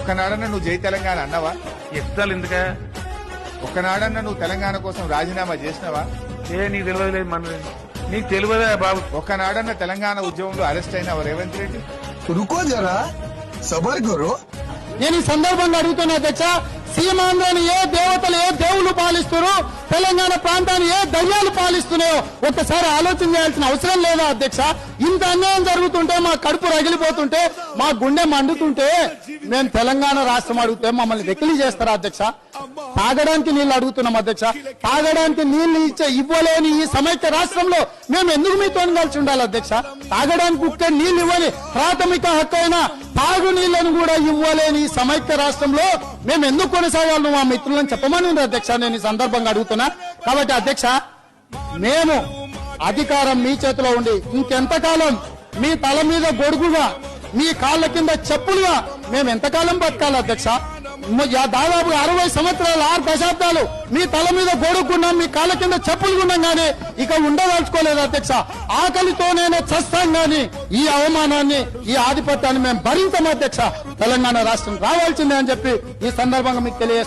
ఒక్కనాడన్నా నువ్వు జై తెలంగాణ అన్నవా? ఎత్తాలి ఎందుక ఒక్కనాడన్నా నువ్వు తెలంగాణ కోసం రాజీనామా చేసినవా? నీకు తెలియదు మన నీకు తెలియదా బాబు? ఒక్కనాడన్నా తెలంగాణ ఉద్యమంలో అరెస్ట్ అయినావు రేవంత్ రెడ్డి? रुको जरा सबर करो। నేను ఈ సందర్భంగా అడుగుతున్నా అధ్యక్ష, సీమాంధ్రని ఏ దేవతలు ఏ దేవుళ్ళు పాలిస్తున్నారో, తెలంగాణ ప్రాంతాన్ని ఏ దయ్యాలు పాలిస్తున్నాయో ఒక్కసారి ఆలోచన చేయాల్సిన అవసరం లేదా అధ్యక్ష? ఇంత అన్యాయం జరుగుతుంటే, మా కడుపు రగిలిపోతుంటే, మా గుండె మండుతుంటే మేము తెలంగాణ రాష్ట్రం అడిగితే మమ్మల్ని వెకిలి చేస్తారా అధ్యక్ష? తాగడానికి నీళ్లు అడుగుతున్నాం అధ్యక్ష. తాగడానికి నీళ్లు ఇవ్వలేని ఈ సమైక్య రాష్ట్రంలో మేము ఎందుకు మీతో కలిసి ఉండాలి అధ్యక్ష? తాగడానికి ఉక్కే నీళ్లు ఇవ్వని ప్రాథమిక హక్కు అయిన తాగు నీళ్లను కూడా ఇవ్వలేని ఈ సమైక్య రాష్ట్రంలో మేము ఎందుకు కొనసాగాలను మా మిత్రులను చెప్పమని అధ్యక్ష నేను ఈ సందర్భంగా అడుగుతున్నా. కాబట్టి అధ్యక్ష, మేము అధికారం మీ చేతిలో ఉండి ఇంకెంతకాలం మీ తల మీద గొడుగుగా, మీ కాళ్ళ కింద చెప్పులుగా మేము ఎంతకాలం బతకాలి అధ్యక్ష? దాదాపు 60 సంవత్సరాలు 6 దశాబ్దాలు మీ తల మీద గొడుగున్నాం, మీ కాళ్ళ కింద చెప్పులుగున్నాం గానీ ఇక ఉండదలుచుకోలేదు అధ్యక్ష. ఆకలితోనే చస్తాం గానీ ఈ అవమానాన్ని, ఈ ఆధిపత్యాన్ని మేము భరించం అధ్యక్ష. తెలంగాణ రాష్ట్రం రావాల్సిందే అని చెప్పి ఈ సందర్భంగా మీకు తెలియజేస్తున్నాం.